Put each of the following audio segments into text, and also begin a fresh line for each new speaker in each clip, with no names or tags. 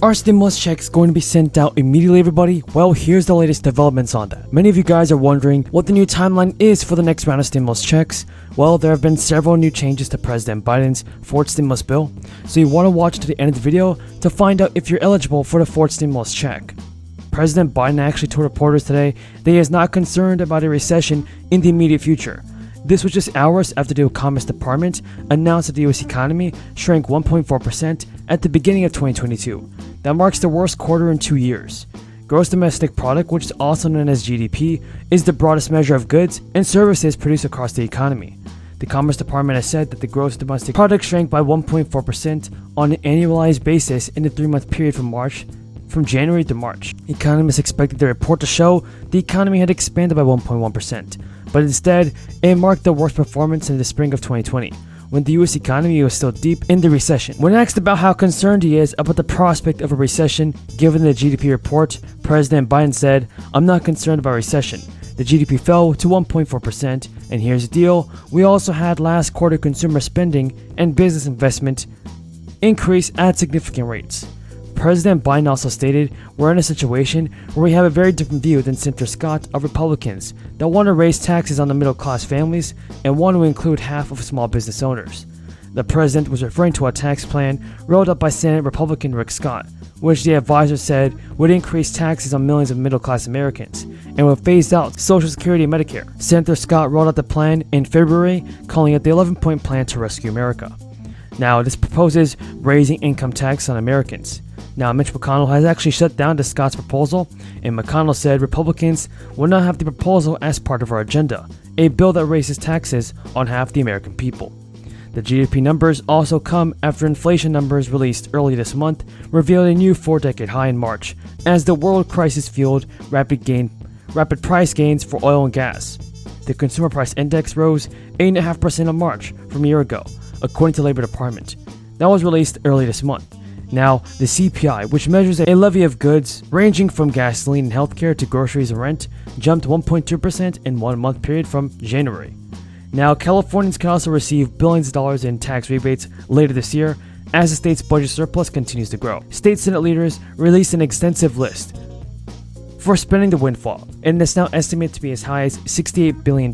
Are stimulus checks going to be sent out immediately, everybody? Well, here's the latest developments on that. Many of you guys are wondering what the new timeline is for the next round of stimulus checks. Well, there have been several new changes to President Biden's fourth stimulus bill, so you want to watch to the end of the video to find out if you're eligible for the fourth stimulus check. President Biden actually told reporters today that he is not concerned about a recession in the immediate future. This was just hours after the Commerce Department announced that the US economy shrank 1.4% at the beginning of 2022. That marks the worst quarter in 2 years. Gross domestic product, which is also known as GDP, is the broadest measure of goods and services produced across the economy. The Commerce Department has said that the gross domestic product shrank by 1.4% on an annualized basis in the 3-month period from January to March. Economists expected the report to show the economy had expanded by 1.1%, but instead, it marked the worst performance in the spring of 2020, when the US economy was still deep in the recession. When asked about how concerned he is about the prospect of a recession given the GDP report, President Biden said, "I'm not concerned about recession. The GDP fell to 1.4%, and here's the deal, we also had last quarter consumer spending and business investment increase at significant rates." President Biden also stated, "We're in a situation where we have a very different view than Senator Scott of Republicans that want to raise taxes on the middle-class families and want to include half of small business owners." The president was referring to a tax plan rolled up by Senate Republican Rick Scott, which the advisor said would increase taxes on millions of middle-class Americans and would phase out Social Security and Medicare. Senator Scott rolled out the plan in February, calling it the 11-point plan to rescue America. Now, this proposes raising income tax on Americans. Now, Mitch McConnell has actually shut down the Scott's proposal, and McConnell said Republicans will not have the proposal as part of our agenda, a bill that raises taxes on half the American people. The GDP numbers also come after inflation numbers released early this month revealed a new 4-decade high in March, as the world crisis fueled rapid price gains for oil and gas. The Consumer Price Index rose 8.5% in March from a year ago, according to the Labor Department. That was released early this month. Now, the CPI, which measures a levy of goods ranging from gasoline and healthcare to groceries and rent, jumped 1.2% in 1 month period from January. Now, Californians can also receive billions of dollars in tax rebates later this year as the state's budget surplus continues to grow. State Senate leaders released an extensive list for spending the windfall, and it's now estimated to be as high as $68 billion.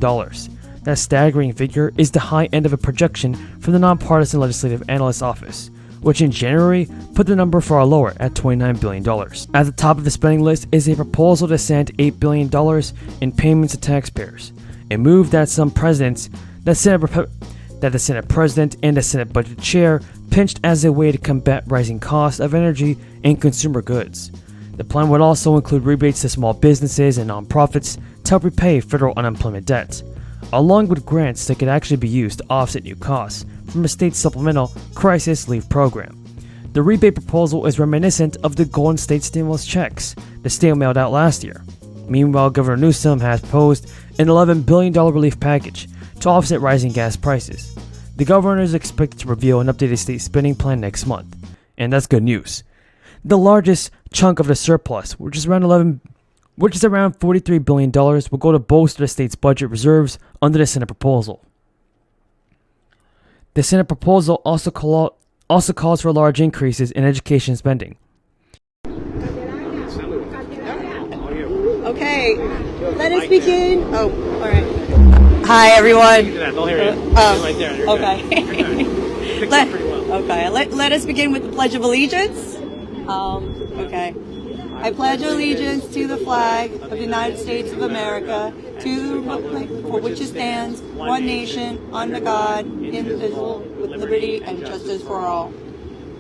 That staggering figure is the high end of a projection from the nonpartisan Legislative Analyst's Office, which in January put the number far lower at $29 billion. At the top of the spending list is a proposal to send $8 billion in payments to taxpayers, a move that the Senate President and the Senate Budget Chair pinched as a way to combat rising costs of energy and consumer goods. The plan would also include rebates to small businesses and nonprofits to help repay federal unemployment debt, along with grants that could actually be used to offset new costs from a state supplemental crisis leave program. The rebate proposal is reminiscent of the Golden State stimulus checks the state mailed out last year. Meanwhile, Governor Newsom has proposed an $11 billion relief package to offset rising gas prices. The governor is expected to reveal an updated state spending plan next month, and that's good news. The largest chunk of the surplus, which is around $43 billion, will go to bolster the state's budget reserves under the Senate proposal. The Senate proposal also calls for large increases in education spending.
Okay, let us begin. Oh, all right. Hi, everyone.
They'll hear you. Right there.
Okay. Let us begin with the Pledge of Allegiance. Okay. I pledge allegiance to the flag of the United States of America, to the republic for which it stands, one nation, under God, indivisible, with liberty and justice for all.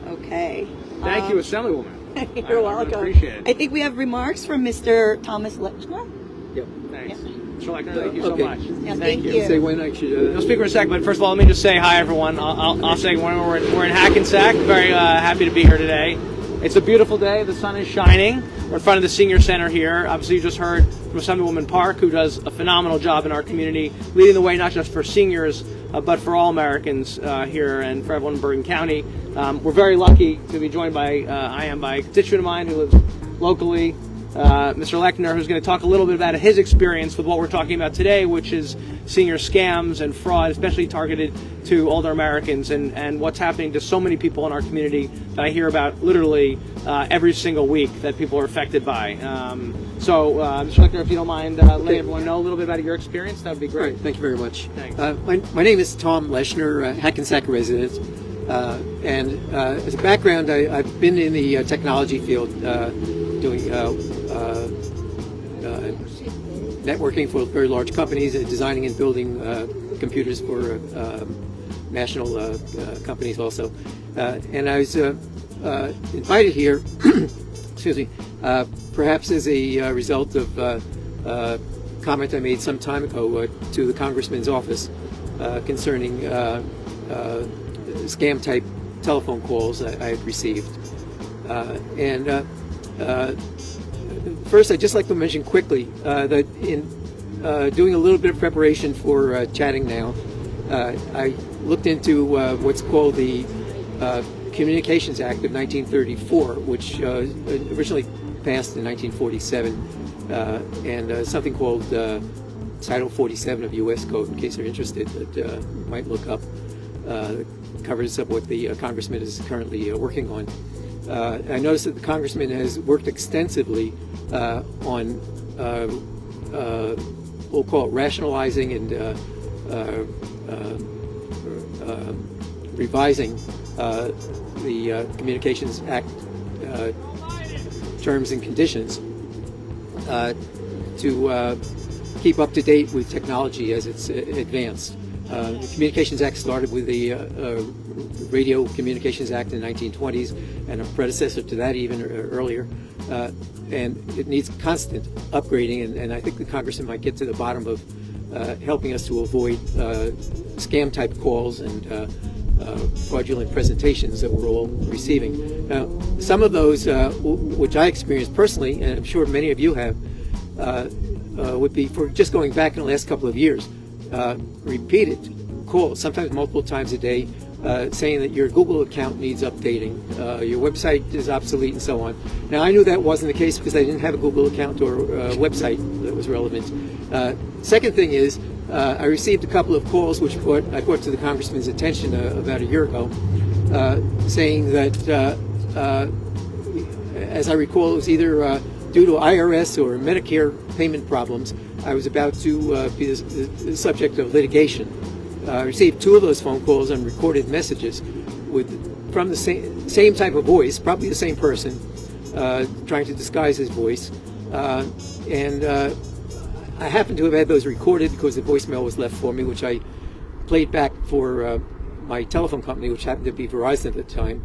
Okay.
Thank you, Assemblywoman.
You're welcome.
I appreciate it.
I think we have remarks from Mr. Thomas Lechner.
Yep. Thanks. Mr. Lechner, thank you so much.
Yeah, thank you.
Say when actually.
You'll speak for a second, but first of all, let me just say hi, everyone. I'll say we're in Hackensack. Very happy to be here today. It's a beautiful day. The sun is shining. We're in front of the Senior Center here. Obviously, you just heard from Assemblywoman Park, who does a phenomenal job in our community, leading the way not just for seniors, but for all Americans here and for everyone in Bergen County. We're very lucky to be joined by a constituent of mine who lives locally Mr. Lechner, who's going to talk a little bit about his experience with what we're talking about today, which is senior scams and fraud, especially targeted to older Americans, and what's happening to so many people in our community that I hear about literally every single week that people are affected by. So, Mr. Lechner, if you don't mind letting everyone know a little bit about your experience, that would be great.
Right, thank you very much.
Thanks.
My name is Tom Lechner, Hackensack resident, and as a background, I've been in the technology field doing networking for very large companies, designing and building computers for national companies also. And I was invited here, excuse me, perhaps as a result of a comment I made some time ago to the Congressman's office concerning scam-type telephone calls I had received. First, I'd just like to mention quickly that in doing a little bit of preparation for chatting now, I looked into what's called the Communications Act of 1934, which originally passed in 1947, and something called Title 47 of U.S. Code, in case you're interested, that you might look up. Covers up what the Congressman is currently working on. I noticed that the Congressman has worked extensively on, we'll call it rationalizing and revising the Communications Act terms and conditions to keep up to date with technology as it's advanced. The Communications Act started with the Radio Communications Act in the 1920s, and a predecessor to that even earlier. And it needs constant upgrading, and I think the Congressman might get to the bottom of helping us to avoid scam-type calls and fraudulent presentations that we're all receiving. Now, some of those, which I experienced personally, and I'm sure many of you have, would be for just going back in the last couple of years. Repeated calls, sometimes multiple times a day, saying that your Google account needs updating, your website is obsolete, and so on. Now, I knew that wasn't the case because I didn't have a Google account or website that was relevant. Second thing is, I received a couple of calls which I brought to the Congressman's attention about a year ago, saying that, as I recall, it was either due to IRS or Medicare payment problems, I was about to be the subject of litigation. I received two of those phone calls and recorded messages from the same type of voice, probably the same person, trying to disguise his voice. And I happen to have had those recorded because the voicemail was left for me, which I played back for my telephone company, which happened to be Verizon at the time.